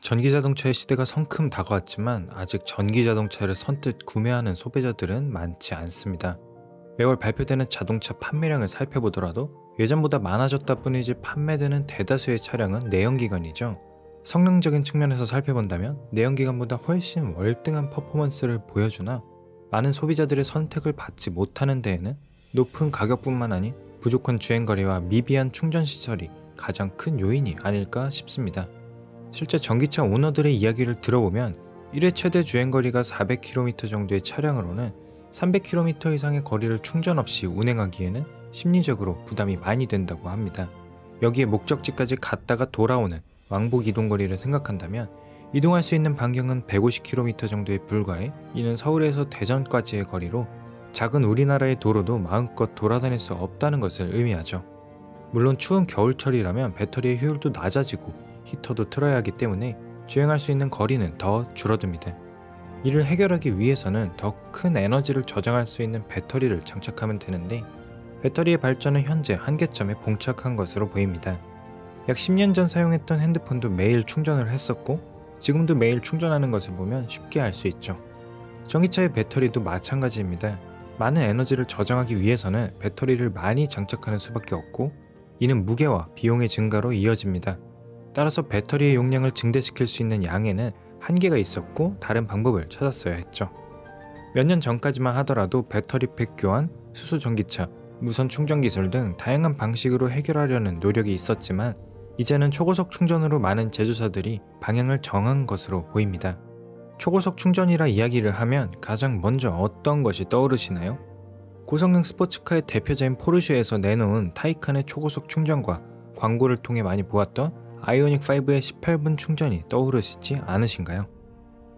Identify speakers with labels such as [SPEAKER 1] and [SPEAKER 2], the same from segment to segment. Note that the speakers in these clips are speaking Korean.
[SPEAKER 1] 전기자동차의 시대가 성큼 다가왔지만 아직 전기자동차를 선뜻 구매하는 소비자들은 많지 않습니다. 매월 발표되는 자동차 판매량을 살펴보더라도 예전보다 많아졌다 뿐이지 판매되는 대다수의 차량은 내연기관이죠. 성능적인 측면에서 살펴본다면 내연기관보다 훨씬 월등한 퍼포먼스를 보여주나 많은 소비자들의 선택을 받지 못하는 데에는 높은 가격뿐만 아닌 부족한 주행거리와 미비한 충전 시설이 가장 큰 요인이 아닐까 싶습니다. 실제 전기차 오너들의 이야기를 들어보면 1회 최대 주행거리가 400km 정도의 차량으로는 300km 이상의 거리를 충전 없이 운행하기에는 심리적으로 부담이 많이 된다고 합니다. 여기에 목적지까지 갔다가 돌아오는 왕복 이동거리를 생각한다면 이동할 수 있는 반경은 150km 정도에 불과해 이는 서울에서 대전까지의 거리로 작은 우리나라의 도로도 마음껏 돌아다닐 수 없다는 것을 의미하죠. 물론 추운 겨울철이라면 배터리의 효율도 낮아지고 히터도 틀어야 하기 때문에 주행할 수 있는 거리는 더 줄어듭니다. 이를 해결하기 위해서는 더 큰 에너지를 저장할 수 있는 배터리를 장착하면 되는데 배터리의 발전은 현재 한계점에 봉착한 것으로 보입니다. 약 10년 전 사용했던 핸드폰도 매일 충전을 했었고 지금도 매일 충전하는 것을 보면 쉽게 알 수 있죠. 전기차의 배터리도 마찬가지입니다. 많은 에너지를 저장하기 위해서는 배터리를 많이 장착하는 수밖에 없고 이는 무게와 비용의 증가로 이어집니다. 따라서 배터리의 용량을 증대시킬 수 있는 양에는 한계가 있었고 다른 방법을 찾았어야 했죠. 몇 년 전까지만 하더라도 배터리팩 교환, 수소 전기차, 무선 충전 기술 등 다양한 방식으로 해결하려는 노력이 있었지만 이제는 초고속 충전으로 많은 제조사들이 방향을 정한 것으로 보입니다. 초고속 충전이라 이야기를 하면 가장 먼저 어떤 것이 떠오르시나요? 고성능 스포츠카의 대표자인 포르쉐에서 내놓은 타이칸의 초고속 충전과 광고를 통해 많이 보았던 아이오닉5의 18분 충전이 떠오르시지 않으신가요?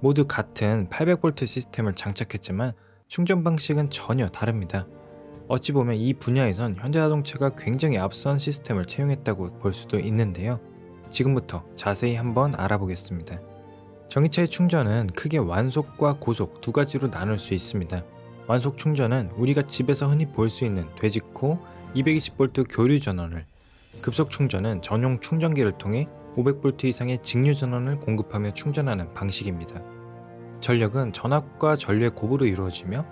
[SPEAKER 1] 모두 같은 800V 시스템을 장착했지만 충전 방식은 전혀 다릅니다. 어찌 보면 이 분야에선 현대자동차가 굉장히 앞선 시스템을 채용했다고 볼 수도 있는데요. 지금부터 자세히 한번 알아보겠습니다. 전기차의 충전은 크게 완속과 고속 두 가지로 나눌 수 있습니다. 완속 충전은 우리가 집에서 흔히 볼 수 있는 돼지코 220V 교류 전원을, 급속 충전은 전용 충전기를 통해 500V 이상의 직류 전원을 공급하며 충전하는 방식입니다. 전력은 전압과 전류의 곱으로 이루어지며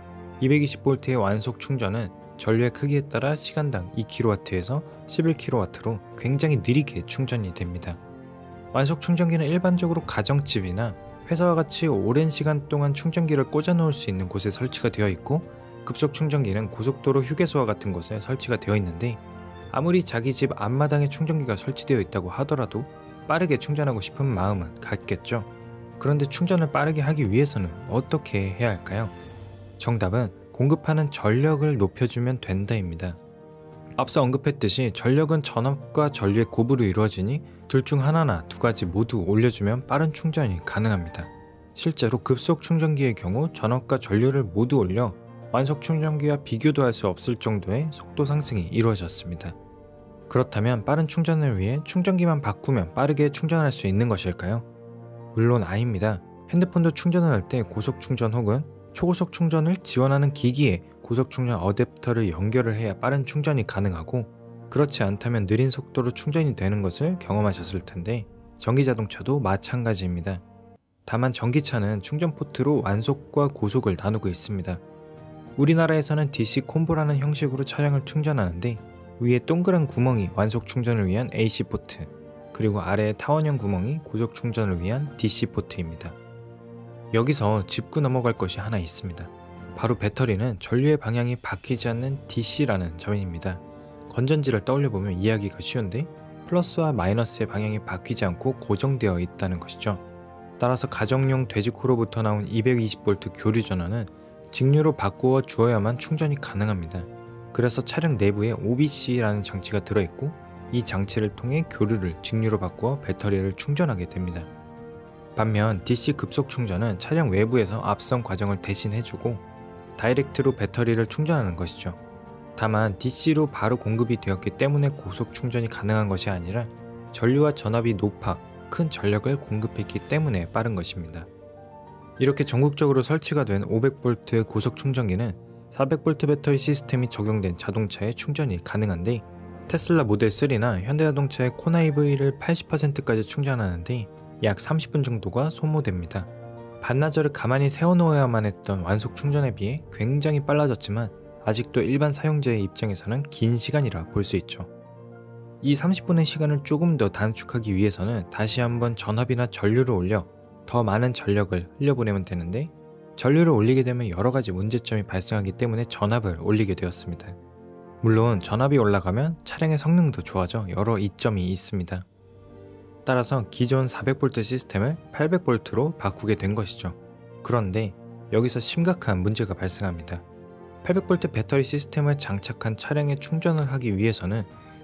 [SPEAKER 1] 220V의 완속 충전은 전류의 크기에 따라 시간당 2kW에서 11kW로 굉장히 느리게 충전이 됩니다. 완속 충전기는 일반적으로 가정집이나 회사와 같이 오랜 시간 동안 충전기를 꽂아 놓을 수 있는 곳에 설치가 되어 있고 급속 충전기는 고속도로 휴게소와 같은 곳에 설치가 되어 있는데 아무리 자기 집 앞마당에 충전기가 설치되어 있다고 하더라도 빠르게 충전하고 싶은 마음은 같겠죠. 그런데 충전을 빠르게 하기 위해서는 어떻게 해야 할까요? 정답은 공급하는 전력을 높여주면 된다입니다. 앞서 언급했듯이 전력은 전압과 전류의 곱으로 이루어지니 둘 중 하나나 두 가지 모두 올려주면 빠른 충전이 가능합니다. 실제로 급속 충전기의 경우 전압과 전류를 모두 올려 완속 충전기와 비교도 할 수 없을 정도의 속도 상승이 이루어졌습니다. 그렇다면 빠른 충전을 위해 충전기만 바꾸면 빠르게 충전할 수 있는 것일까요? 물론 아닙니다. 핸드폰도 충전을 할 때 고속 충전 혹은 초고속 충전을 지원하는 기기에 고속 충전 어댑터를 연결을 해야 빠른 충전이 가능하고 그렇지 않다면 느린 속도로 충전이 되는 것을 경험하셨을 텐데 전기자동차도 마찬가지입니다. 다만 전기차는 충전 포트로 완속과 고속을 나누고 있습니다. 우리나라에서는 DC 콤보라는 형식으로 차량을 충전하는데 위에 동그란 구멍이 완속 충전을 위한 AC 포트, 그리고 아래에 타원형 구멍이 고속 충전을 위한 DC 포트입니다. 여기서 짚고 넘어갈 것이 하나 있습니다. 바로 배터리는 전류의 방향이 바뀌지 않는 DC라는 점입니다. 건전지를 떠올려보면 이해하기가 쉬운데 플러스와 마이너스의 방향이 바뀌지 않고 고정되어 있다는 것이죠. 따라서 가정용 돼지코로부터 나온 220V 교류 전원은 직류로 바꾸어 주어야만 충전이 가능합니다. 그래서 차량 내부에 OBC라는 장치가 들어있고 이 장치를 통해 교류를 직류로 바꾸어 배터리를 충전하게 됩니다. 반면 DC 급속 충전은 차량 외부에서 앞선 과정을 대신해주고 다이렉트로 배터리를 충전하는 것이죠. 다만 DC로 바로 공급이 되었기 때문에 고속 충전이 가능한 것이 아니라 전류와 전압이 높아 큰 전력을 공급했기 때문에 빠른 것입니다. 이렇게 전국적으로 설치가 된 500V 고속 충전기는 400V 배터리 시스템이 적용된 자동차에 충전이 가능한데 테슬라 모델 3나 현대자동차의 코나 EV를 80%까지 충전하는데 약 30분 정도가 소모됩니다. 반나절을 가만히 세워놓아야만 했던 완속 충전에 비해 굉장히 빨라졌지만 아직도 일반 사용자의 입장에서는 긴 시간이라 볼 수 있죠. 이 30분의 시간을 조금 더 단축하기 위해서는 다시 한번 전압이나 전류를 올려 더 많은 전력을 흘려보내면 되는데, 전류를 올리게 되면 여러 가지 문제점이 발생하기 때문에 전압을 올리게 되었습니다. 물론 전압이 올라가면 차량의 성능도 좋아져 여러 이점이 있습니다. 따라서 기존 400V 시스템을 800V로 바꾸게 된 것이죠. 그런데 여기서 심각한 문제가 발생합니다. 800V 배터리 시스템을 장착한 차량에 충전을 하기 위해서는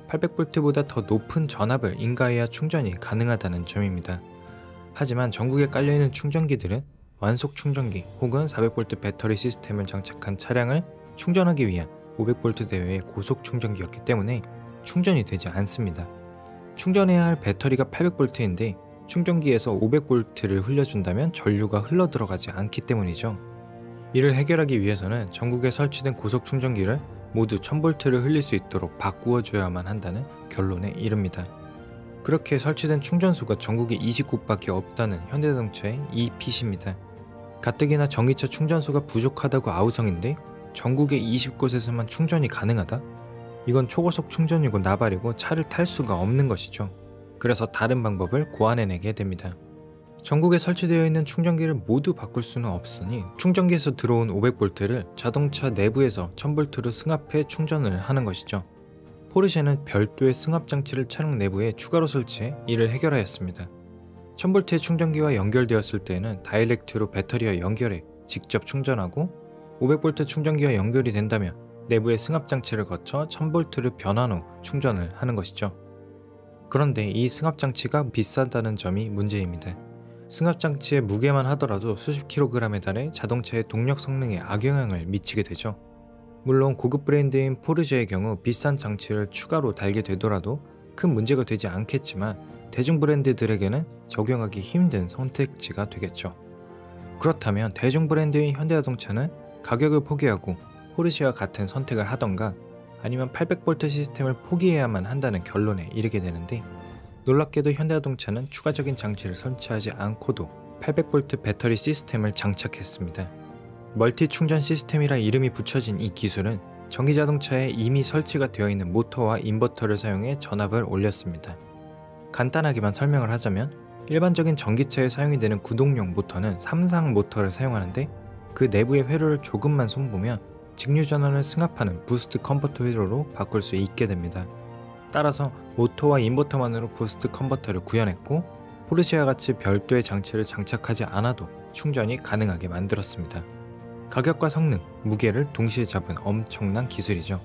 [SPEAKER 1] 800V보다 더 높은 전압을 인가해야 충전이 가능하다는 점입니다. 하지만 전국에 깔려있는 충전기들은 완속 충전기 혹은 400V 배터리 시스템을 장착한 차량을 충전하기 위한 500V 대회의 고속 충전기였기 때문에 충전이 되지 않습니다. 충전해야 할 배터리가 800V인데 충전기에서 500V를 흘려준다면 전류가 흘러들어가지 않기 때문이죠. 이를 해결하기 위해서는 전국에 설치된 고속 충전기를 모두 1000V를 흘릴 수 있도록 바꾸어 줘야만 한다는 결론에 이릅니다. 그렇게 설치된 충전소가 전국에 20곳밖에 없다는 현대자동차의 이 핏입니다. 가뜩이나 전기차 충전소가 부족하다고 아우성인데 전국에 20곳에서만 충전이 가능하다? 이건 초고속 충전이고 나발이고 차를 탈 수가 없는 것이죠. 그래서 다른 방법을 고안해내게 됩니다. 전국에 설치되어 있는 충전기를 모두 바꿀 수는 없으니 충전기에서 들어온 500V를 자동차 내부에서 1000V로 승합해 충전을 하는 것이죠. 포르쉐는 별도의 승합 장치를 차량 내부에 추가로 설치해 이를 해결하였습니다. 1000V의 충전기와 연결되었을 때에는 다이렉트로 배터리와 연결해 직접 충전하고, 500V 충전기와 연결이 된다면 내부의 승합 장치를 거쳐 1000V를 변환 후 충전을 하는 것이죠. 그런데 이 승합 장치가 비싸다는 점이 문제입니다. 승합 장치의 무게만 하더라도 수십 킬로그램에 달해 자동차의 동력 성능에 악영향을 미치게 되죠. 물론 고급 브랜드인 포르쉐의 경우 비싼 장치를 추가로 달게 되더라도 큰 문제가 되지 않겠지만 대중 브랜드들에게는 적용하기 힘든 선택지가 되겠죠. 그렇다면 대중 브랜드인 현대자동차는 가격을 포기하고 포르쉐와 같은 선택을 하던가 아니면 800V 시스템을 포기해야만 한다는 결론에 이르게 되는데, 놀랍게도 현대자동차는 추가적인 장치를 설치하지 않고도 800V 배터리 시스템을 장착했습니다. 멀티 충전 시스템이라 이름이 붙여진 이 기술은 전기자동차에 이미 설치가 되어 있는 모터와 인버터를 사용해 전압을 올렸습니다. 간단하게만 설명을 하자면 일반적인 전기차에 사용이 되는 구동용 모터는 3상 모터를 사용하는데, 그 내부의 회로를 조금만 손보면 직류전원을 승합하는 부스트 컨버터 회로로 바꿀 수 있게 됩니다. 따라서 모터와 인버터만으로 부스트 컨버터를 구현했고, 포르쉐와 같이 별도의 장치를 장착하지 않아도 충전이 가능하게 만들었습니다. 가격과 성능, 무게를 동시에 잡은 엄청난 기술이죠.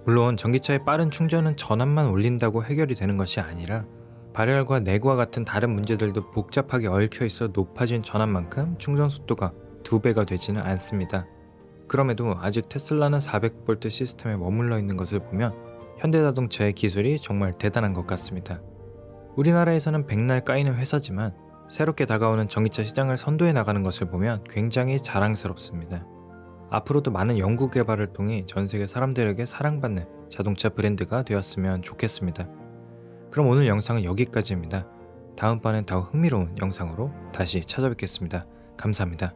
[SPEAKER 1] 물론 전기차의 빠른 충전은 전압만 올린다고 해결이 되는 것이 아니라 발열과 내구와 같은 다른 문제들도 복잡하게 얽혀 있어 높아진 전압만큼 충전 속도가 2배가 되지는 않습니다. 그럼에도 아직 테슬라는 400V 시스템에 머물러 있는 것을 보면 현대자동차의 기술이 정말 대단한 것 같습니다. 우리나라에서는 백날 까이는 회사지만 새롭게 다가오는 전기차 시장을 선도해 나가는 것을 보면 굉장히 자랑스럽습니다. 앞으로도 많은 연구 개발을 통해 전 세계 사람들에게 사랑받는 자동차 브랜드가 되었으면 좋겠습니다. 그럼 오늘 영상은 여기까지입니다. 다음번엔 더 흥미로운 영상으로 다시 찾아뵙겠습니다. 감사합니다.